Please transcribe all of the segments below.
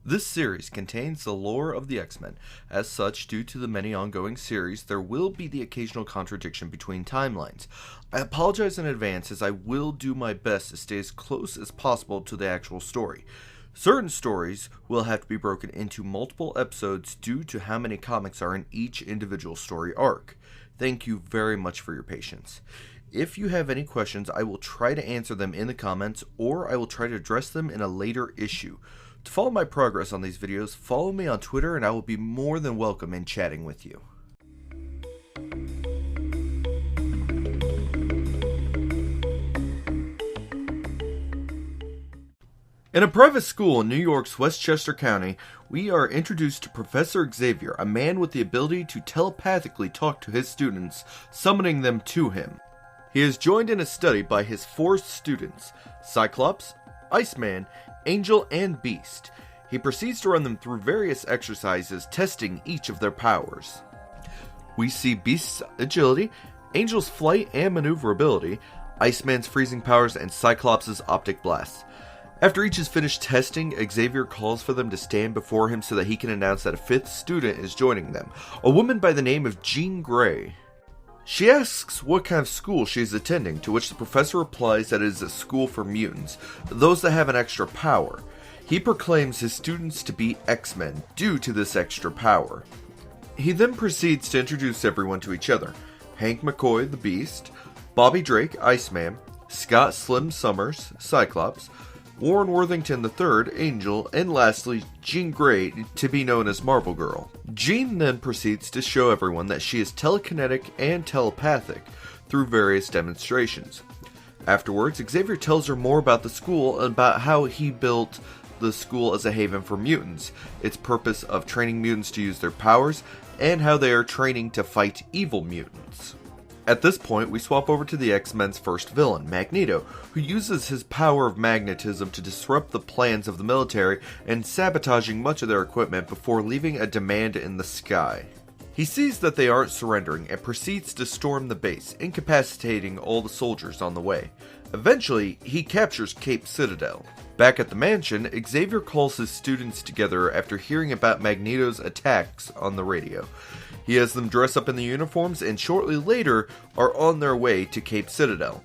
This series contains the lore of the X-Men. As such, due to the many ongoing series, there will be the occasional contradiction between timelines. I apologize in advance, as I will do my best to stay as close as possible to the actual story. Certain stories will have to be broken into multiple episodes due to how many comics are in each individual story arc. Thank you very much for your patience. If you have any questions, I will try to answer them in the comments, or I will try to address them in a later issue. To follow my progress on these videos, follow me on Twitter and I will be more than welcome in chatting with you. In a private school in New York's Westchester County, we are introduced to Professor Xavier, a man with the ability to telepathically talk to his students, summoning them to him. He is joined in his study by his 4 students, Cyclops, Iceman, Angel, and Beast. He proceeds to run them through various exercises, testing each of their powers. We see Beast's agility, Angel's flight and maneuverability, Iceman's freezing powers, and Cyclops' optic blasts. After each is finished testing, Xavier calls for them to stand before him so that he can announce that a 5th student is joining them, a woman by the name of Jean Grey. She asks what kind of school she is attending, to which the professor replies that it is a school for mutants, those that have an extra power. He proclaims his students to be X-Men due to this extra power. He then proceeds to introduce everyone to each other. Hank McCoy, the Beast, Bobby Drake, Iceman, Scott Slim Summers, Cyclops, Warren Worthington III, Angel, and lastly, Jean Grey, to be known as Marvel Girl. Jean then proceeds to show everyone that she is telekinetic and telepathic through various demonstrations. Afterwards, Xavier tells her more about the school and about how he built the school as a haven for mutants, its purpose of training mutants to use their powers, and how they are training to fight evil mutants. At this point, we swap over to the X-Men's first villain, Magneto, who uses his power of magnetism to disrupt the plans of the military and sabotaging much of their equipment before leaving a demand in the sky. He sees that they aren't surrendering and proceeds to storm the base, incapacitating all the soldiers on the way. Eventually, he captures Cape Citadel. Back at the mansion, Xavier calls his students together after hearing about Magneto's attacks on the radio. He has them dress up in the uniforms and shortly later are on their way to Cape Citadel.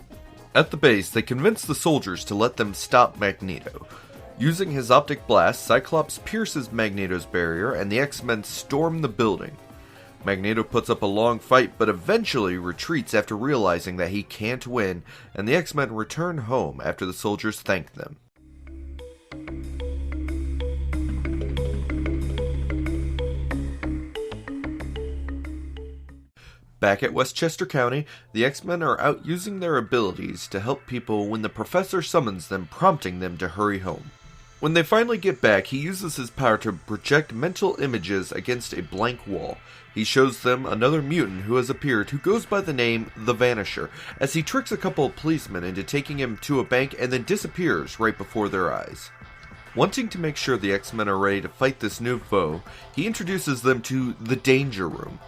At the base, they convince the soldiers to let them stop Magneto. Using his optic blast, Cyclops pierces Magneto's barrier and the X-Men storm the building. Magneto puts up a long fight but eventually retreats after realizing that he can't win, and the X-Men return home after the soldiers thank them. Back at Westchester County, the X-Men are out using their abilities to help people when the professor summons them, prompting them to hurry home. When they finally get back, he uses his power to project mental images against a blank wall. He shows them another mutant who has appeared who goes by the name the Vanisher, as he tricks a couple of policemen into taking him to a bank and then disappears right before their eyes. Wanting to make sure the X-Men are ready to fight this new foe, he introduces them to the Danger Room.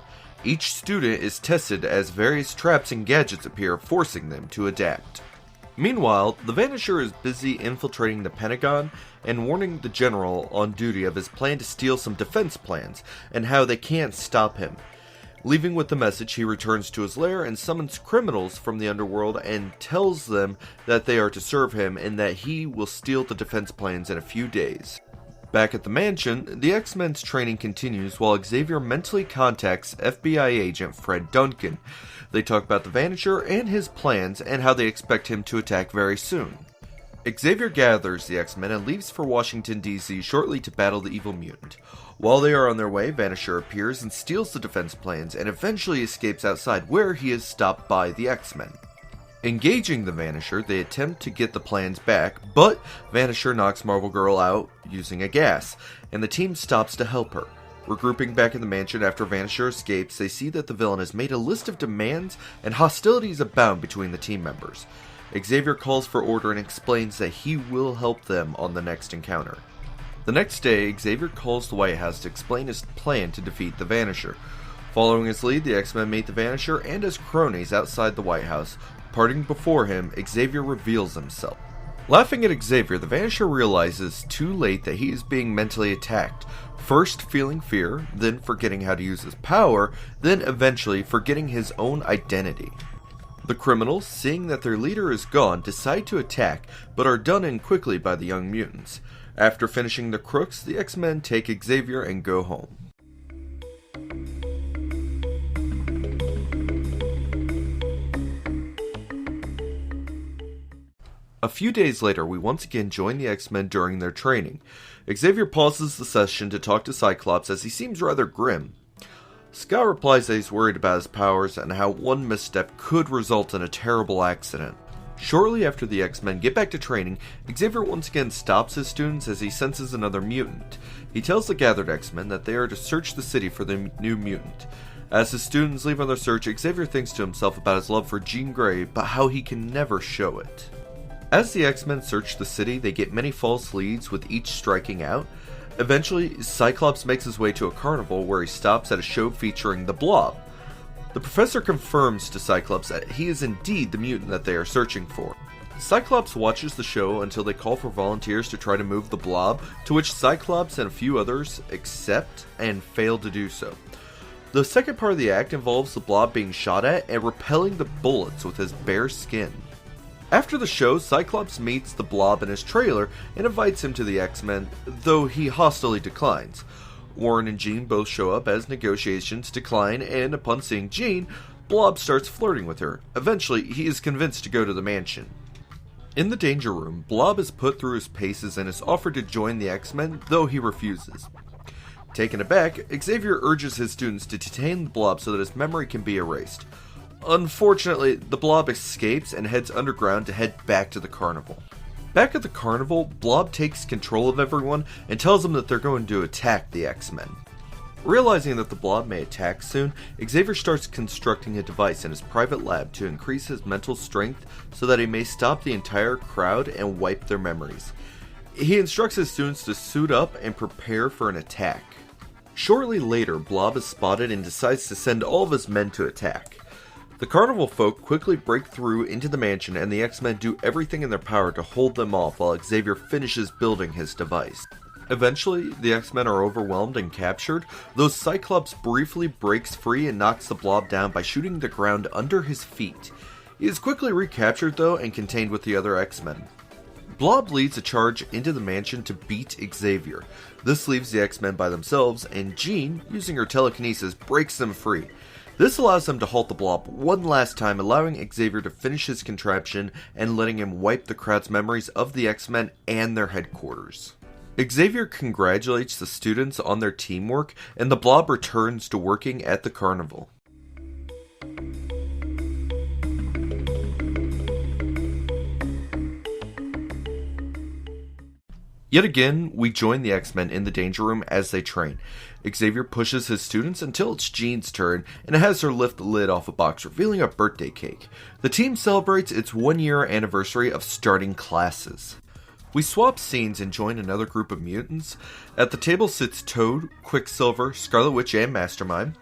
Each student is tested as various traps and gadgets appear, forcing them to adapt. Meanwhile, the Vanisher is busy infiltrating the Pentagon and warning the general on duty of his plan to steal some defense plans and how they can't stop him. Leaving with the message, he returns to his lair and summons criminals from the underworld and tells them that they are to serve him and that he will steal the defense plans in a few days. Back at the mansion, the X-Men's training continues while Xavier mentally contacts FBI agent Fred Duncan. They talk about the Vanisher and his plans and how they expect him to attack very soon. Xavier gathers the X-Men and leaves for Washington, D.C. shortly to battle the evil mutant. While they are on their way, Vanisher appears and steals the defense plans and eventually escapes outside, where he is stopped by the X-Men. Engaging the Vanisher, they attempt to get the plans back, but Vanisher knocks Marvel Girl out using a gas, and the team stops to help her. Regrouping back in the mansion after Vanisher escapes, they see that the villain has made a list of demands and hostilities abound between the team members. Xavier calls for order and explains that he will help them on the next encounter. The next day, Xavier calls the White House to explain his plan to defeat the Vanisher. Following his lead, the X-Men meet the Vanisher and his cronies outside the White House. Parting before him, Xavier reveals himself. Laughing at Xavier, the Vanisher realizes too late that he is being mentally attacked, first feeling fear, then forgetting how to use his power, then eventually forgetting his own identity. The criminals, seeing that their leader is gone, decide to attack, but are done in quickly by the young mutants. After finishing the crooks, the X-Men take Xavier and go home. A few days later, we once again join the X-Men during their training. Xavier pauses the session to talk to Cyclops as he seems rather grim. Scott replies that he's worried about his powers and how one misstep could result in a terrible accident. Shortly after the X-Men get back to training, Xavier once again stops his students as he senses another mutant. He tells the gathered X-Men that they are to search the city for the new mutant. As his students leave on their search, Xavier thinks to himself about his love for Jean Grey, but how he can never show it. As the X-Men search the city, they get many false leads, with each striking out. Eventually, Cyclops makes his way to a carnival where he stops at a show featuring the Blob. The professor confirms to Cyclops that he is indeed the mutant that they are searching for. Cyclops watches the show until they call for volunteers to try to move the Blob, to which Cyclops and a few others accept and fail to do so. The second part of the act involves the Blob being shot at and repelling the bullets with his bare skin. After the show, Cyclops meets the Blob in his trailer and invites him to the X-Men, though he hostilely declines. Warren and Jean both show up as negotiations decline, and upon seeing Jean, Blob starts flirting with her. Eventually, he is convinced to go to the mansion. In the Danger Room, Blob is put through his paces and is offered to join the X-Men, though he refuses. Taken aback, Xavier urges his students to detain the Blob so that his memory can be erased. Unfortunately, the Blob escapes and heads underground to head back to the carnival. Back at the carnival, Blob takes control of everyone and tells them that they're going to attack the X-Men. Realizing that the Blob may attack soon, Xavier starts constructing a device in his private lab to increase his mental strength so that he may stop the entire crowd and wipe their memories. He instructs his students to suit up and prepare for an attack. Shortly later, Blob is spotted and decides to send all of his men to attack. The carnival folk quickly break through into the mansion, and the X-Men do everything in their power to hold them off while Xavier finishes building his device. Eventually, the X-Men are overwhelmed and captured, though Cyclops briefly breaks free and knocks the Blob down by shooting the ground under his feet. He is quickly recaptured though and contained with the other X-Men. Blob leads a charge into the mansion to beat Xavier. This leaves the X-Men by themselves, and Jean, using her telekinesis, breaks them free. This allows them to halt the Blob one last time, allowing Xavier to finish his contraption and letting him wipe the crowd's memories of the X-Men and their headquarters. Xavier congratulates the students on their teamwork, and the Blob returns to working at the carnival. Yet again, we join the X-Men in the Danger Room as they train. Xavier pushes his students until it's Jean's turn, and has her lift the lid off a box, revealing a birthday cake. The team celebrates its 1-year anniversary of starting classes. We swap scenes and join another group of mutants. At the table sits Toad, Quicksilver, Scarlet Witch, and Mastermind.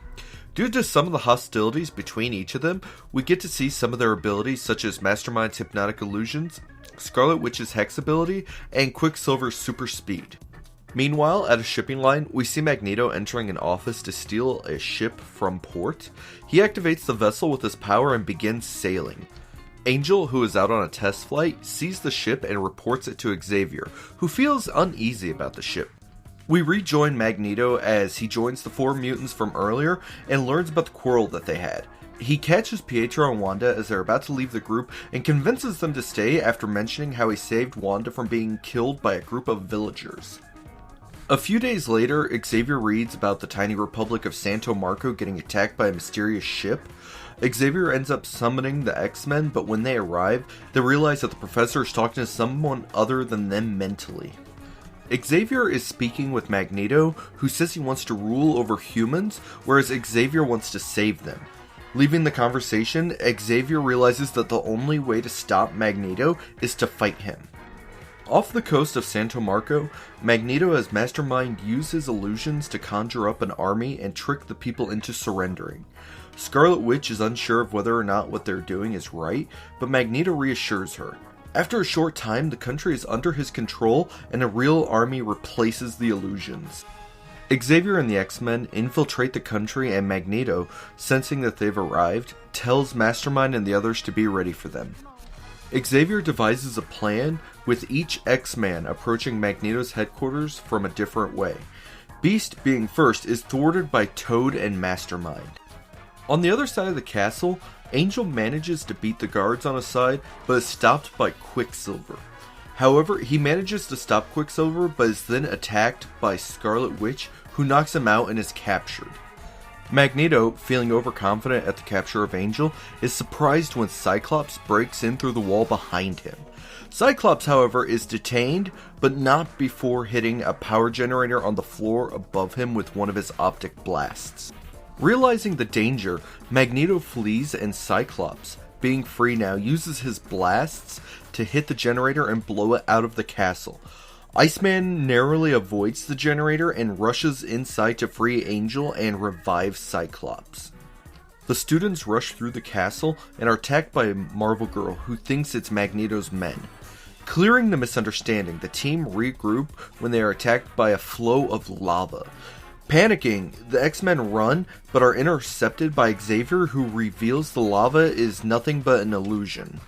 Due to some of the hostilities between each of them, we get to see some of their abilities, such as Mastermind's hypnotic illusions, Scarlet Witch's hex ability, and Quicksilver's super speed. Meanwhile, at a shipping line, we see Magneto entering an office to steal a ship from port. He activates the vessel with his power and begins sailing. Angel, who is out on a test flight, sees the ship and reports it to Xavier, who feels uneasy about the ship. We rejoin Magneto as he joins the 4 mutants from earlier and learns about the quarrel that they had. He catches Pietro and Wanda as they're about to leave the group and convinces them to stay after mentioning how he saved Wanda from being killed by a group of villagers. A few days later, Xavier reads about the tiny republic of Santo Marco getting attacked by a mysterious ship. Xavier ends up summoning the X-Men, but when they arrive, they realize that the professor is talking to someone other than them mentally. Xavier is speaking with Magneto, who says he wants to rule over humans, whereas Xavier wants to save them. Leaving the conversation, Xavier realizes that the only way to stop Magneto is to fight him. Off the coast of Santo Marco, Magneto has Mastermind use his illusions to conjure up an army and trick the people into surrendering. Scarlet Witch is unsure of whether or not what they're doing is right, but Magneto reassures her. After a short time, the country is under his control and a real army replaces the illusions. Xavier and the X-Men infiltrate the country, and Magneto, sensing that they've arrived, tells Mastermind and the others to be ready for them. Xavier devises a plan, with each X-Man approaching Magneto's headquarters from a different way. Beast, being first, is thwarted by Toad and Mastermind. On the other side of the castle, Angel manages to beat the guards on his side, but is stopped by Quicksilver. However, he manages to stop Quicksilver, but is then attacked by Scarlet Witch, who knocks him out and is captured. Magneto, feeling overconfident at the capture of Angel, is surprised when Cyclops breaks in through the wall behind him. Cyclops, however, is detained, but not before hitting a power generator on the floor above him with one of his optic blasts. Realizing the danger, Magneto flees, and Cyclops, being free now, uses his blasts to hit the generator and blow it out of the castle. Iceman narrowly avoids the generator and rushes inside to free Angel and revive Cyclops. The students rush through the castle and are attacked by a Marvel Girl who thinks it's Magneto's men. Clearing the misunderstanding, the team regroup when they are attacked by a flow of lava. Panicking, the X-Men run, but are intercepted by Xavier, who reveals the lava is nothing but an illusion.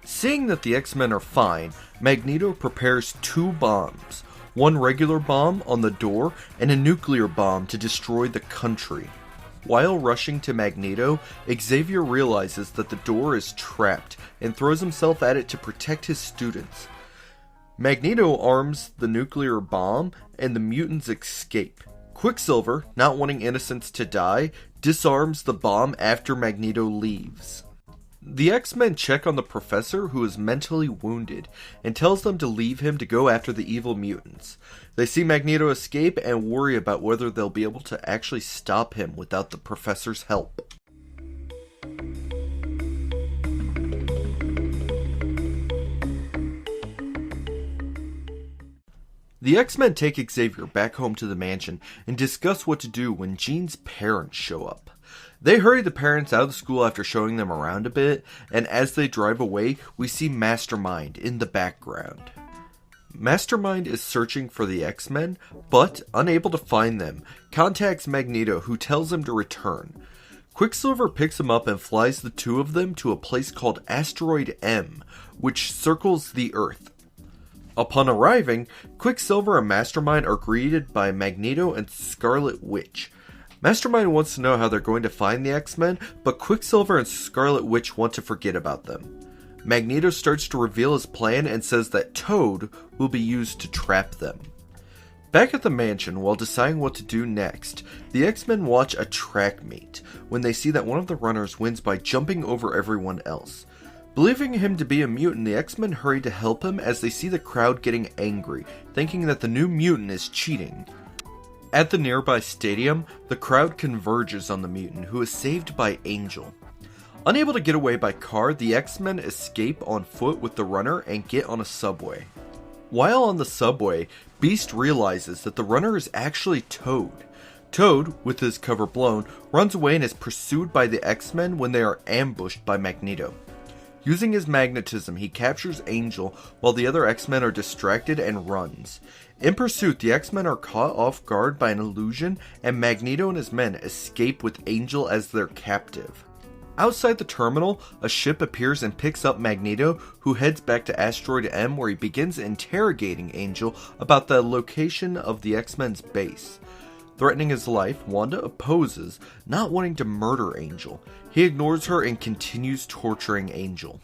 Seeing that the X-Men are fine, Magneto prepares 2 bombs, one regular bomb on the door and a nuclear bomb to destroy the country. While rushing to Magneto, Xavier realizes that the door is trapped and throws himself at it to protect his students. Magneto arms the nuclear bomb and the mutants escape. Quicksilver, not wanting innocents to die, disarms the bomb after Magneto leaves. The X-Men check on the professor, who is mentally wounded, and tells them to leave him to go after the evil mutants. They see Magneto escape and worry about whether they'll be able to actually stop him without the professor's help. The X-Men take Xavier back home to the mansion and discuss what to do when Jean's parents show up. They hurry the parents out of the school after showing them around a bit, and as they drive away, we see Mastermind in the background. Mastermind is searching for the X-Men, but, unable to find them, contacts Magneto, who tells him to return. Quicksilver picks him up and flies the 2 of them to a place called Asteroid M, which circles the Earth. Upon arriving, Quicksilver and Mastermind are greeted by Magneto and Scarlet Witch. Mastermind wants to know how they're going to find the X-Men, but Quicksilver and Scarlet Witch want to forget about them. Magneto starts to reveal his plan and says that Toad will be used to trap them. Back at the mansion, while deciding what to do next, the X-Men watch a track meet, when they see that one of the runners wins by jumping over everyone else. Believing him to be a mutant, the X-Men hurry to help him as they see the crowd getting angry, thinking that the new mutant is cheating. At the nearby stadium, the crowd converges on the mutant, who is saved by Angel. Unable to get away by car, the X-Men escape on foot with the runner and get on a subway. While on the subway, Beast realizes that the runner is actually Toad. Toad, with his cover blown, runs away and is pursued by the X-Men when they are ambushed by Magneto. Using his magnetism, he captures Angel while the other X-Men are distracted and runs. In pursuit, the X-Men are caught off guard by an illusion, and Magneto and his men escape with Angel as their captive. Outside the terminal, a ship appears and picks up Magneto, who heads back to Asteroid M, where he begins interrogating Angel about the location of the X-Men's base. Threatening his life, Wanda opposes, not wanting to murder Angel. He ignores her and continues torturing Angel.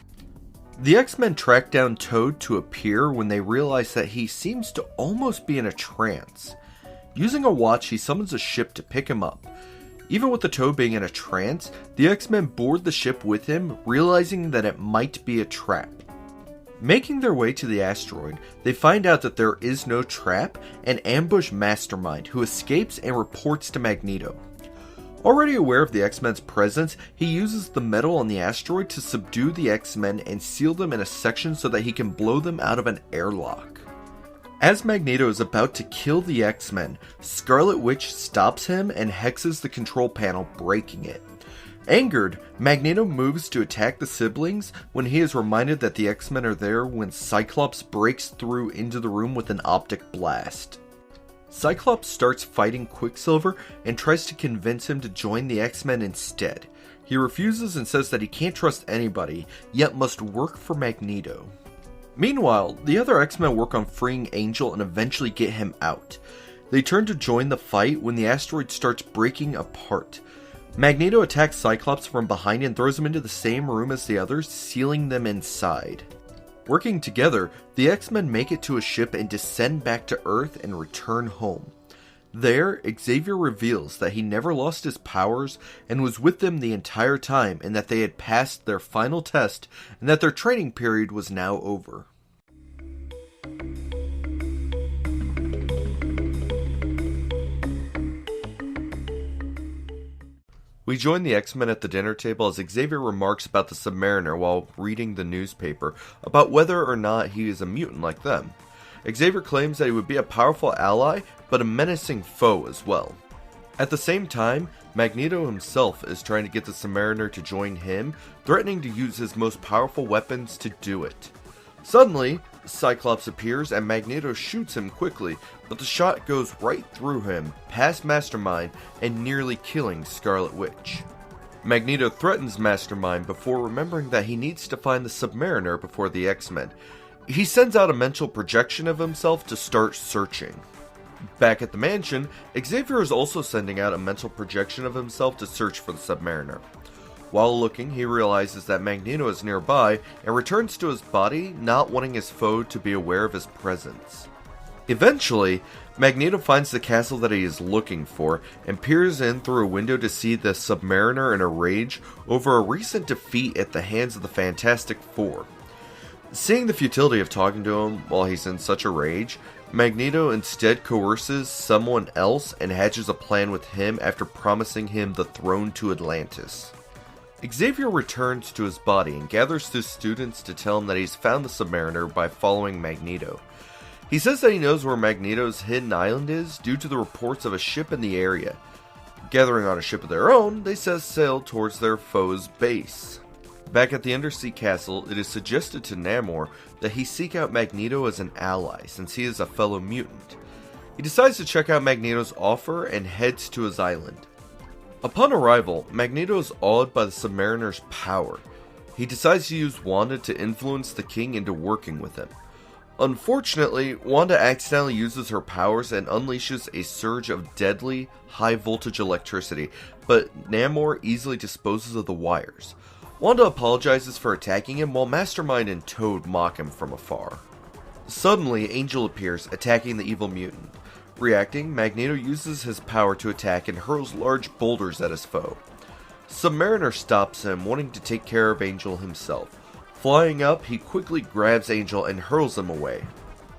The X-Men track down Toad to appear when they realize that he seems to almost be in a trance. Using a watch, he summons a ship to pick him up. Even with the Toad being in a trance, the X-Men board the ship with him, realizing that it might be a trap. Making their way to the asteroid, they find out that there is no trap and ambush Mastermind, who escapes and reports to Magneto. Already aware of the X-Men's presence, he uses the metal on the asteroid to subdue the X-Men and seal them in a section so that he can blow them out of an airlock. As Magneto is about to kill the X-Men, Scarlet Witch stops him and hexes the control panel, breaking it. Angered, Magneto moves to attack the siblings when he is reminded that the X-Men are there when Cyclops breaks through into the room with an optic blast. Cyclops starts fighting Quicksilver and tries to convince him to join the X-Men instead. He refuses and says that he can't trust anybody, yet must work for Magneto. Meanwhile, the other X-Men work on freeing Angel and eventually get him out. They turn to join the fight when the asteroid starts breaking apart. Magneto attacks Cyclops from behind and throws him into the same room as the others, sealing them inside. Working together, the X-Men make it to a ship and descend back to Earth and return home. There, Xavier reveals that he never lost his powers and was with them the entire time, and that they had passed their final test and that their training period was now over. We join the X-Men at the dinner table as Xavier remarks about the Submariner while reading the newspaper about whether or not he is a mutant like them. Xavier claims that he would be a powerful ally, but a menacing foe as well. At the same time, Magneto himself is trying to get the Submariner to join him, threatening to use his most powerful weapons to do it. Suddenly, Cyclops appears and Magneto shoots him quickly, but the shot goes right through him, past Mastermind, and nearly killing Scarlet Witch. Magneto threatens Mastermind before remembering that he needs to find the Submariner before the X-Men. He sends out a mental projection of himself to start searching. Back at the mansion, Xavier is also sending out a mental projection of himself to search for the Submariner. While looking, he realizes that Magneto is nearby and returns to his body, not wanting his foe to be aware of his presence. Eventually, Magneto finds the castle that he is looking for and peers in through a window to see the Submariner in a rage over a recent defeat at the hands of the Fantastic Four. Seeing the futility of talking to him while he's in such a rage, Magneto instead coerces someone else and hatches a plan with him after promising him the throne to Atlantis. Xavier returns to his body and gathers his students to tell him that he's found the Submariner by following Magneto. He says that he knows where Magneto's hidden island is due to the reports of a ship in the area. Gathering on a ship of their own, they set sail towards their foe's base. Back at the undersea castle, it is suggested to Namor that he seek out Magneto as an ally since he is a fellow mutant. He decides to check out Magneto's offer and heads to his island. Upon arrival, Magneto is awed by the Submariner's power. He decides to use Wanda to influence the king into working with him. Unfortunately, Wanda accidentally uses her powers and unleashes a surge of deadly, high-voltage electricity, but Namor easily disposes of the wires. Wanda apologizes for attacking him while Mastermind and Toad mock him from afar. Suddenly, Angel appears, attacking the evil mutant. Reacting, Magneto uses his power to attack and hurls large boulders at his foe. Submariner stops him, wanting to take care of Angel himself. Flying up, he quickly grabs Angel and hurls him away.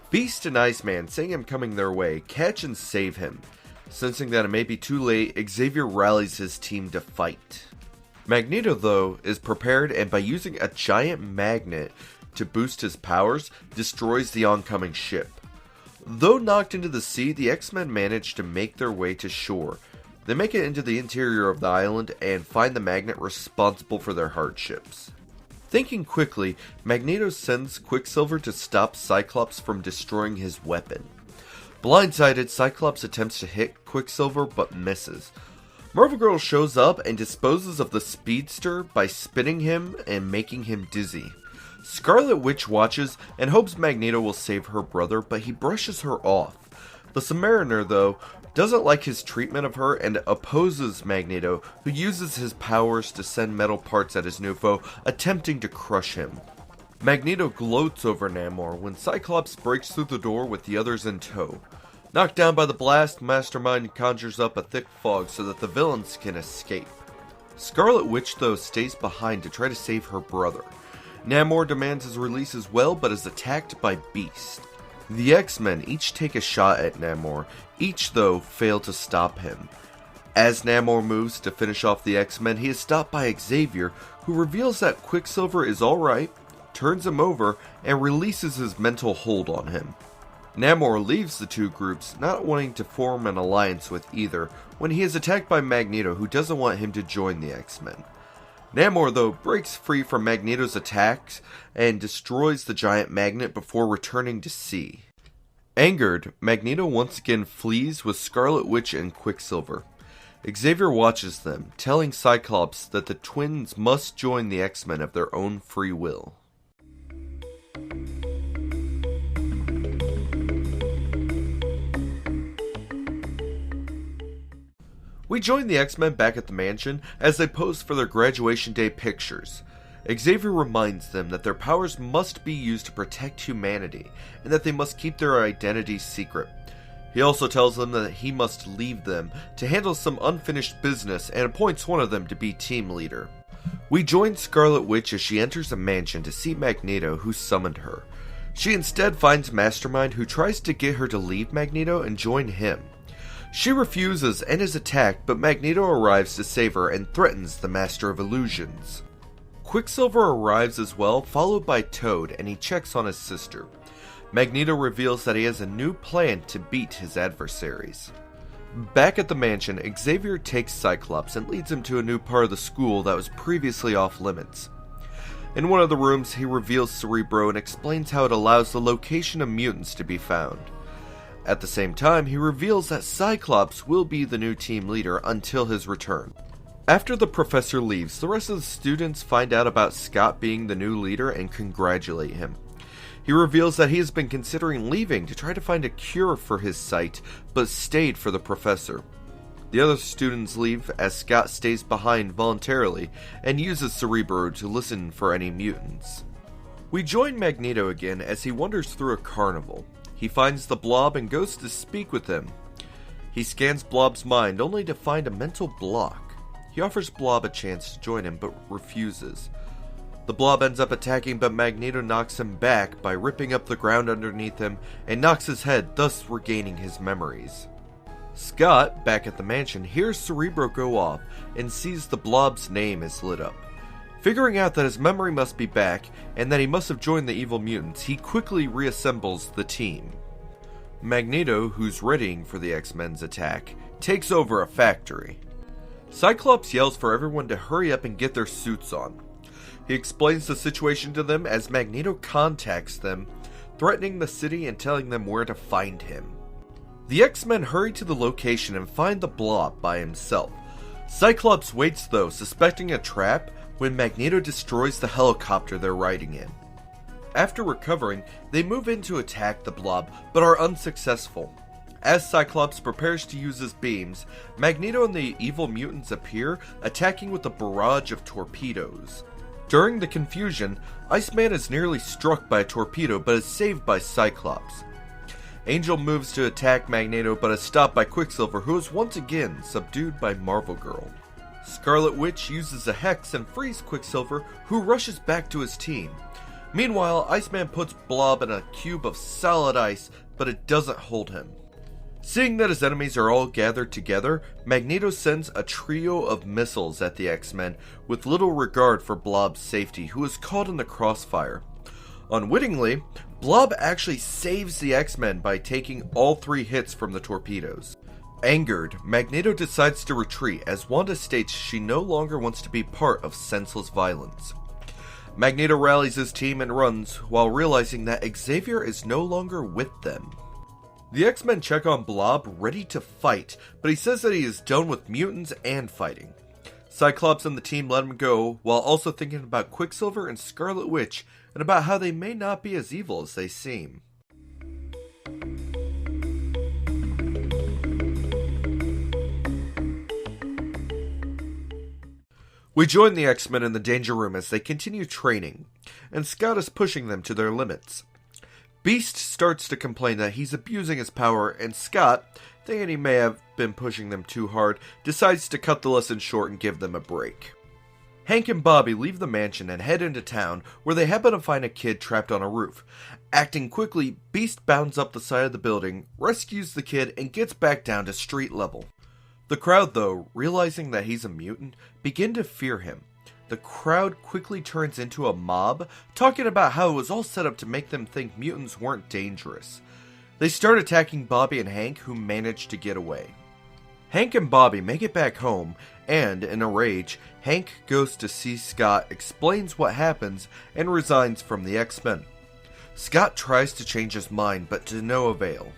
Beast and Iceman, seeing him coming their way, catch and save him. Sensing that it may be too late, Xavier rallies his team to fight. Magneto, though, is prepared and by using a giant magnet to boost his powers, destroys the oncoming ship. Though knocked into the sea, the X-Men manage to make their way to shore. They make it into the interior of the island and find the magnet responsible for their hardships. Thinking quickly, Magneto sends Quicksilver to stop Cyclops from destroying his weapon. Blindsided, Cyclops attempts to hit Quicksilver but misses. Marvel Girl shows up and disposes of the speedster by spinning him and making him dizzy. Scarlet Witch watches and hopes Magneto will save her brother, but he brushes her off. The Submariner, though, doesn't like his treatment of her and opposes Magneto, who uses his powers to send metal parts at his new foe, attempting to crush him. Magneto gloats over Namor when Cyclops breaks through the door with the others in tow. Knocked down by the blast, Mastermind conjures up a thick fog so that the villains can escape. Scarlet Witch, though, stays behind to try to save her brother. Namor demands his release as well, but is attacked by Beast. The X-Men each take a shot at Namor, each though fail to stop him. As Namor moves to finish off the X-Men, he is stopped by Xavier, who reveals that Quicksilver is alright, turns him over, and releases his mental hold on him. Namor leaves the two groups, not wanting to form an alliance with either, when he is attacked by Magneto, who doesn't want him to join the X-Men. Namor, though, breaks free from Magneto's attacks and destroys the giant magnet before returning to sea. Angered, Magneto once again flees with Scarlet Witch and Quicksilver. Xavier watches them, telling Cyclops that the twins must join the X-Men of their own free will. We join the X-Men back at the mansion as they pose for their graduation day pictures. Xavier reminds them that their powers must be used to protect humanity, and that they must keep their identities secret. He also tells them that he must leave them to handle some unfinished business and appoints one of them to be team leader. We join Scarlet Witch as she enters the mansion to see Magneto, who summoned her. She instead finds Mastermind, who tries to get her to leave Magneto and join him. She refuses and is attacked, but Magneto arrives to save her and threatens the Master of Illusions. Quicksilver arrives as well, followed by Toad, and he checks on his sister. Magneto reveals that he has a new plan to beat his adversaries. Back at the mansion, Xavier takes Cyclops and leads him to a new part of the school that was previously off limits. In one of the rooms, he reveals Cerebro and explains how it allows the location of mutants to be found. At the same time, he reveals that Cyclops will be the new team leader until his return. After the professor leaves, the rest of the students find out about Scott being the new leader and congratulate him. He reveals that he has been considering leaving to try to find a cure for his sight, but stayed for the professor. The other students leave as Scott stays behind voluntarily and uses Cerebro to listen for any mutants. We join Magneto again as he wanders through a carnival. He finds the Blob and goes to speak with him. He scans Blob's mind only to find a mental block. He offers Blob a chance to join him but refuses. The Blob ends up attacking, but Magneto knocks him back by ripping up the ground underneath him and knocks his head, thus regaining his memories. Scott, back at the mansion, hears Cerebro go off and sees the Blob's name is lit up. Figuring out that his memory must be back and that he must have joined the evil mutants, he quickly reassembles the team. Magneto, who's readying for the X-Men's attack, takes over a factory. Cyclops yells for everyone to hurry up and get their suits on. He explains the situation to them as Magneto contacts them, threatening the city and telling them where to find him. The X-Men hurry to the location and find the Blob by himself. Cyclops waits though, suspecting a trap, when Magneto destroys the helicopter they're riding in. After recovering, they move in to attack the Blob, but are unsuccessful. As Cyclops prepares to use his beams, Magneto and the evil mutants appear, attacking with a barrage of torpedoes. During the confusion, Iceman is nearly struck by a torpedo but is saved by Cyclops. Angel moves to attack Magneto but is stopped by Quicksilver, who is once again subdued by Marvel Girl. Scarlet Witch uses a hex and frees Quicksilver, who rushes back to his team. Meanwhile, Iceman puts Blob in a cube of solid ice, but it doesn't hold him. Seeing that his enemies are all gathered together, Magneto sends a trio of missiles at the X-Men, with little regard for Blob's safety, who is caught in the crossfire. Unwittingly, Blob actually saves the X-Men by taking all 3 hits from the torpedoes. Angered, Magneto decides to retreat as Wanda states she no longer wants to be part of senseless violence. Magneto rallies his team and runs, while realizing that Xavier is no longer with them. The X-Men check on Blob, ready to fight, but he says that he is done with mutants and fighting. Cyclops and the team let him go, while also thinking about Quicksilver and Scarlet Witch, and about how they may not be as evil as they seem. We join the X-Men in the Danger Room as they continue training, and Scott is pushing them to their limits. Beast starts to complain that he's abusing his power, and Scott, thinking he may have been pushing them too hard, decides to cut the lesson short and give them a break. Hank and Bobby leave the mansion and head into town, where they happen to find a kid trapped on a roof. Acting quickly, Beast bounds up the side of the building, rescues the kid, and gets back down to street level. The crowd, though, realizing that he's a mutant, begin to fear him. The crowd quickly turns into a mob, talking about how it was all set up to make them think mutants weren't dangerous. They start attacking Bobby and Hank, who manage to get away. Hank and Bobby make it back home, and, in a rage, Hank goes to see Scott, explains what happens, and resigns from the X-Men. Scott tries to change his mind, but to no avail.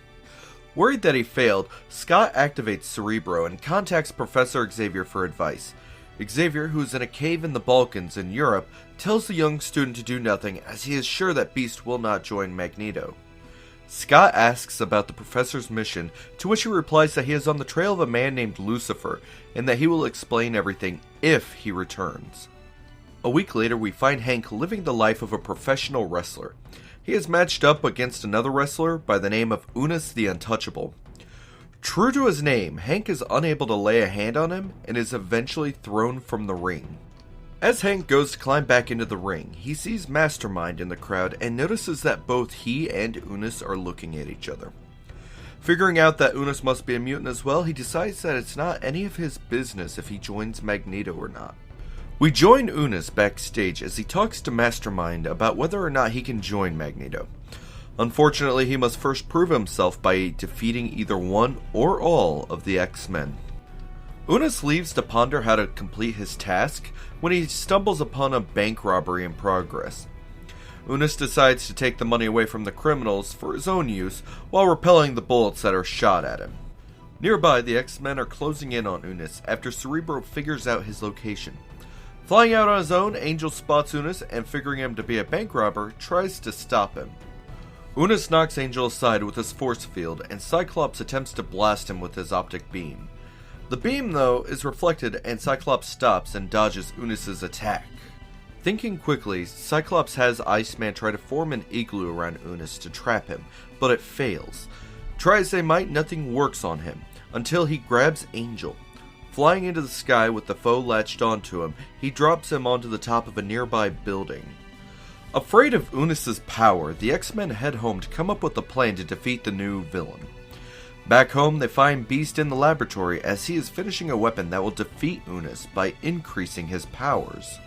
Worried that he failed, Scott activates Cerebro and contacts Professor Xavier for advice. Xavier, who is in a cave in the Balkans in Europe, tells the young student to do nothing as he is sure that Beast will not join Magneto. Scott asks about the professor's mission, to which he replies that he is on the trail of a man named Lucifer, and that he will explain everything if he returns. A week later, we find Hank living the life of a professional wrestler. He is matched up against another wrestler by the name of Unus the Untouchable. True to his name, Hank is unable to lay a hand on him and is eventually thrown from the ring. As Hank goes to climb back into the ring, he sees Mastermind in the crowd and notices that both he and Unus are looking at each other. Figuring out that Unus must be a mutant as well, he decides that it's not any of his business if he joins Magneto or not. We join Unus backstage as he talks to Mastermind about whether or not he can join Magneto. Unfortunately, he must first prove himself by defeating either one or all of the X-Men. Unus leaves to ponder how to complete his task when he stumbles upon a bank robbery in progress. Unus decides to take the money away from the criminals for his own use while repelling the bullets that are shot at him. Nearby, the X-Men are closing in on Unus after Cerebro figures out his location. Flying out on his own, Angel spots Unus and, figuring him to be a bank robber, tries to stop him. Unus knocks Angel aside with his force field, and Cyclops attempts to blast him with his optic beam. The beam, though, is reflected, and Cyclops stops and dodges Unus's attack. Thinking quickly, Cyclops has Iceman try to form an igloo around Unus to trap him, but it fails. Try as they might, nothing works on him, until he grabs Angel. Flying into the sky with the foe latched onto him, he drops him onto the top of a nearby building. Afraid of Unus's power, the X-Men head home to come up with a plan to defeat the new villain. Back home, they find Beast in the laboratory as he is finishing a weapon that will defeat Unus by increasing his powers.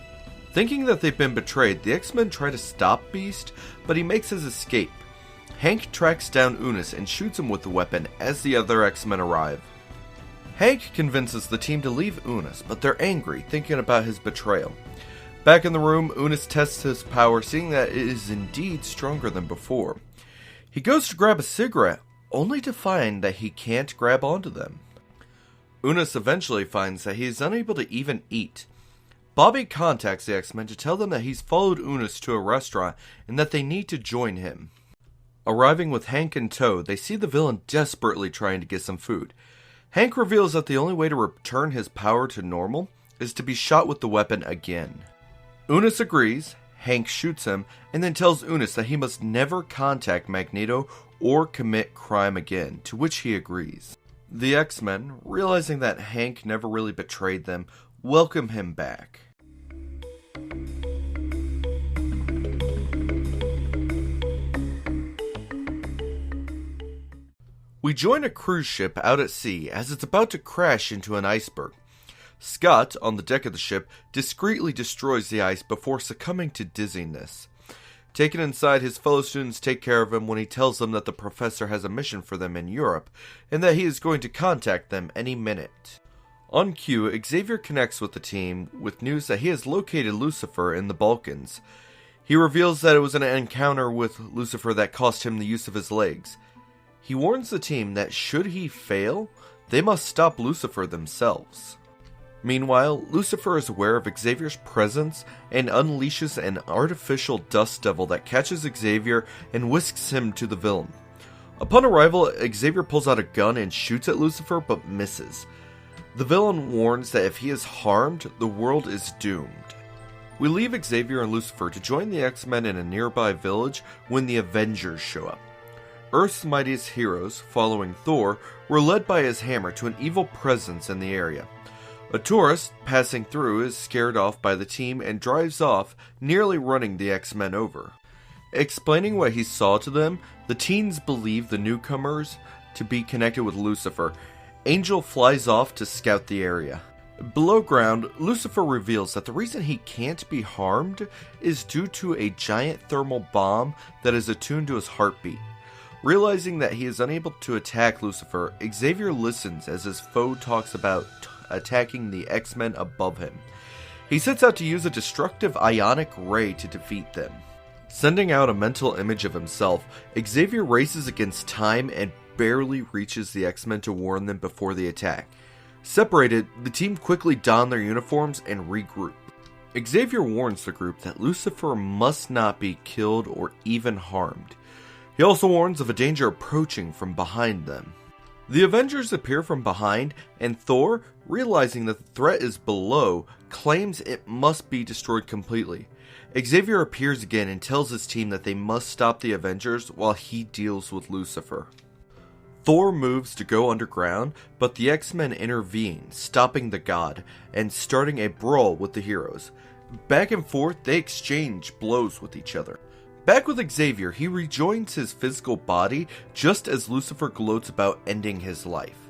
Thinking that they've been betrayed, the X-Men try to stop Beast, but he makes his escape. Hank tracks down Unus and shoots him with the weapon as the other X-Men arrive. Hank convinces the team to leave Unus, but they're angry, thinking about his betrayal. Back in the room, Unus tests his power, seeing that it is indeed stronger than before. He goes to grab a cigarette, only to find that he can't grab onto them. Unus eventually finds that he is unable to even eat. Bobby contacts the X-Men to tell them that he's followed Unus to a restaurant and that they need to join him. Arriving with Hank in tow, they see the villain desperately trying to get some food. Hank reveals that the only way to return his power to normal is to be shot with the weapon again. Unus agrees, Hank shoots him, and then tells Unus that he must never contact Magneto or commit crime again, to which he agrees. The X-Men, realizing that Hank never really betrayed them, welcome him back. We join a cruise ship out at sea as it's about to crash into an iceberg. Scott, on the deck of the ship, discreetly destroys the ice before succumbing to dizziness. Taken inside, his fellow students take care of him when he tells them that the professor has a mission for them in Europe, and that he is going to contact them any minute. On cue, Xavier connects with the team with news that he has located Lucifer in the Balkans. He reveals that it was an encounter with Lucifer that cost him the use of his legs. He warns the team that should he fail, they must stop Lucifer themselves. Meanwhile, Lucifer is aware of Xavier's presence and unleashes an artificial dust devil that catches Xavier and whisks him to the villain. Upon arrival, Xavier pulls out a gun and shoots at Lucifer, but misses. The villain warns that if he is harmed, the world is doomed. We leave Xavier and Lucifer to join the X-Men in a nearby village when the Avengers show up. Earth's mightiest heroes, following Thor, were led by his hammer to an evil presence in the area. A tourist passing through is scared off by the team and drives off, nearly running the X-Men over. Explaining what he saw to them, the teens believe the newcomers to be connected with Lucifer. Angel flies off to scout the area. Below ground, Lucifer reveals that the reason he can't be harmed is due to a giant thermal bomb that is attuned to his heartbeat. Realizing that he is unable to attack Lucifer, Xavier listens as his foe talks about attacking the X-Men above him. He sets out to use a destructive ionic ray to defeat them. Sending out a mental image of himself, Xavier races against time and barely reaches the X-Men to warn them before the attack. Separated, the team quickly don their uniforms and regroup. Xavier warns the group that Lucifer must not be killed or even harmed. He also warns of a danger approaching from behind them. The Avengers appear from behind, and Thor, realizing that the threat is below, claims it must be destroyed completely. Xavier appears again and tells his team that they must stop the Avengers while he deals with Lucifer. Thor moves to go underground, but the X-Men intervene, stopping the god, and starting a brawl with the heroes. Back and forth, they exchange blows with each other. Back with Xavier, he rejoins his physical body just as Lucifer gloats about ending his life.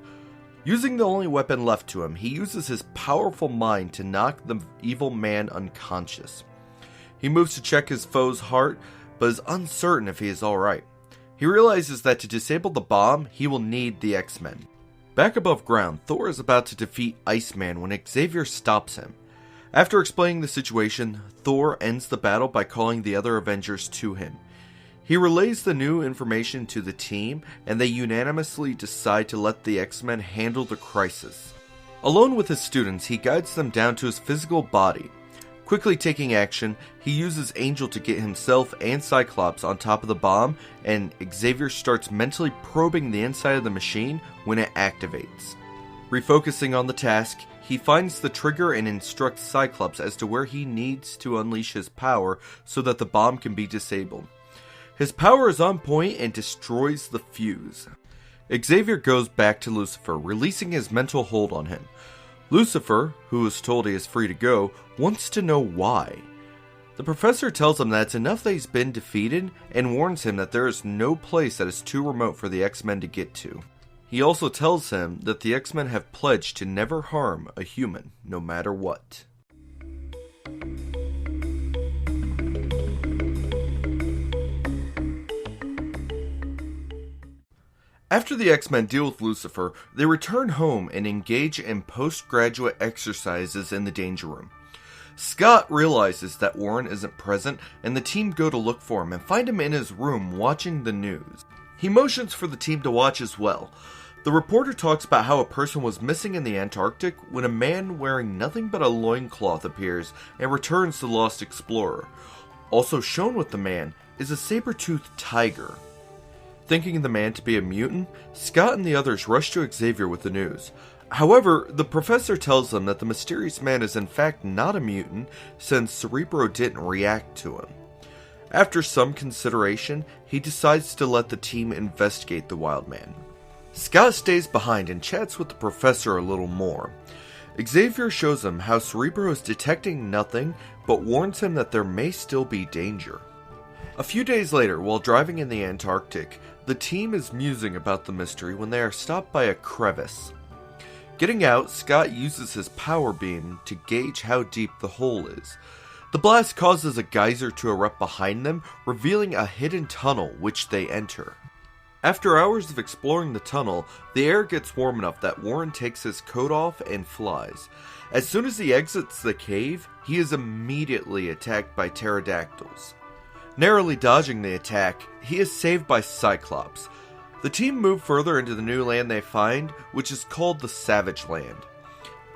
Using the only weapon left to him, he uses his powerful mind to knock the evil man unconscious. He moves to check his foe's heart, but is uncertain if he is alright. He realizes that to disable the bomb, he will need the X-Men. Back above ground, Thor is about to defeat Iceman when Xavier stops him. After explaining the situation, Thor ends the battle by calling the other Avengers to him. He relays the new information to the team, and they unanimously decide to let the X-Men handle the crisis. Alone with his students, he guides them down to his physical body. Quickly taking action, he uses Angel to get himself and Cyclops on top of the bomb, and Xavier starts mentally probing the inside of the machine when it activates. Refocusing on the task, he finds the trigger and instructs Cyclops as to where he needs to unleash his power so that the bomb can be disabled. His power is on point and destroys the fuse. Xavier goes back to Lucifer, releasing his mental hold on him. Lucifer, who is told he is free to go, wants to know why. The professor tells him that it's enough that he's been defeated and warns him that there is no place that is too remote for the X-Men to get to. He also tells him that the X-Men have pledged to never harm a human, no matter what. After the X-Men deal with Lucifer, they return home and engage in postgraduate exercises in the Danger Room. Scott realizes that Warren isn't present, and the team go to look for him and find him in his room watching the news. He motions for the team to watch as well. The reporter talks about how a person was missing in the Antarctic when a man wearing nothing but a loincloth appears and returns the lost explorer. Also shown with the man is a saber-toothed tiger. Thinking the man to be a mutant, Scott and the others rush to Xavier with the news. However, the professor tells them that the mysterious man is in fact not a mutant, since Cerebro didn't react to him. After some consideration, he decides to let the team investigate the wild man. Scott stays behind and chats with the professor a little more. Xavier shows him how Cerebro is detecting nothing, but warns him that there may still be danger. A few days later, while driving in the Antarctic, the team is musing about the mystery when they are stopped by a crevice. Getting out, Scott uses his power beam to gauge how deep the hole is. The blast causes a geyser to erupt behind them, revealing a hidden tunnel which they enter. After hours of exploring the tunnel, the air gets warm enough that Warren takes his coat off and flies. As soon as he exits the cave, he is immediately attacked by pterodactyls. Narrowly dodging the attack, he is saved by Cyclops. The team move further into the new land they find, which is called the Savage Land.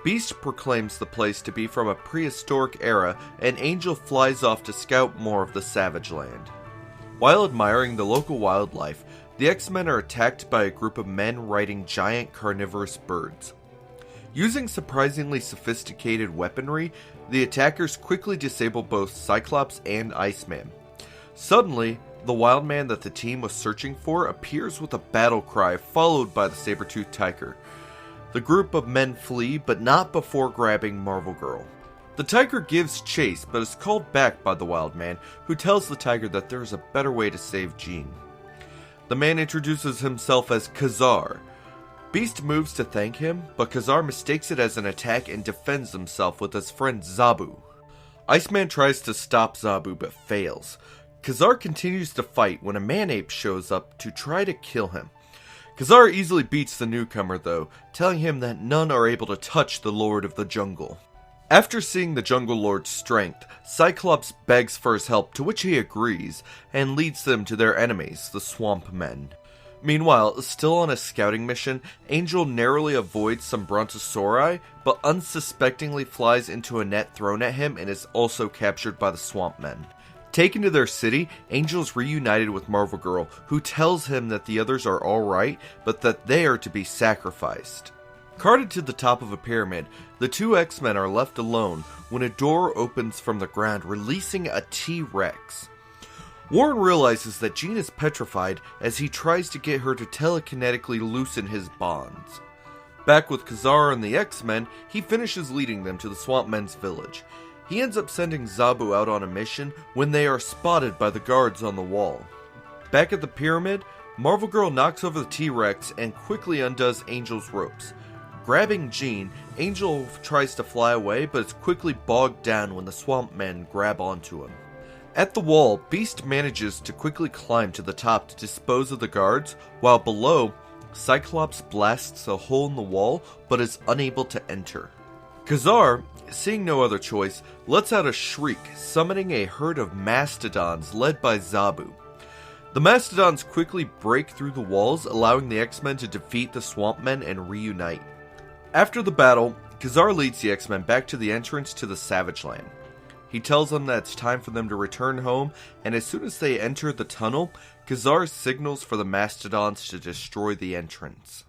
Beast proclaims the place to be from a prehistoric era, and Angel flies off to scout more of the Savage Land. While admiring the local wildlife, the X-Men are attacked by a group of men riding giant carnivorous birds. Using surprisingly sophisticated weaponry, the attackers quickly disable both Cyclops and Iceman. Suddenly, the wild man that the team was searching for appears with a battle cry followed by the saber-toothed tiger. The group of men flee, but not before grabbing Marvel Girl. The tiger gives chase, but is called back by the wild man, who tells the tiger that there is a better way to save Jean. The man introduces himself as Khazar. Beast moves to thank him, but Khazar mistakes it as an attack and defends himself with his friend Zabu. Iceman tries to stop Zabu but fails. Khazar continues to fight when a man-ape shows up to try to kill him. Khazar easily beats the newcomer though, telling him that none are able to touch the Lord of the Jungle. After seeing the Jungle Lord's strength, Cyclops begs for his help, to which he agrees, and leads them to their enemies, the Swamp Men. Meanwhile, still on a scouting mission, Angel narrowly avoids some Brontosauri, but unsuspectingly flies into a net thrown at him and is also captured by the Swamp Men. Taken to their city, Angel is reunited with Marvel Girl, who tells him that the others are alright, but that they are to be sacrificed. Carted to the top of a pyramid, the two X-Men are left alone when a door opens from the ground, releasing a T-Rex. Warren realizes that Jean is petrified as he tries to get her to telekinetically loosen his bonds. Back with Khazar and the X-Men, he finishes leading them to the Swamp Men's village. He ends up sending Zabu out on a mission when they are spotted by the guards on the wall. Back at the pyramid, Marvel Girl knocks over the T-Rex and quickly undoes Angel's ropes. Grabbing Jean, Angel tries to fly away but is quickly bogged down when the Swamp Men grab onto him. At the wall, Beast manages to quickly climb to the top to dispose of the guards, while below, Cyclops blasts a hole in the wall but is unable to enter. Khazar, seeing no other choice, lets out a shriek, summoning a herd of mastodons led by Zabu. The mastodons quickly break through the walls, allowing the X-Men to defeat the Swamp Men and reunite. After the battle, Khazar leads the X-Men back to the entrance to the Savage Land. He tells them that it's time for them to return home, and as soon as they enter the tunnel, Khazar signals for the mastodons to destroy the entrance.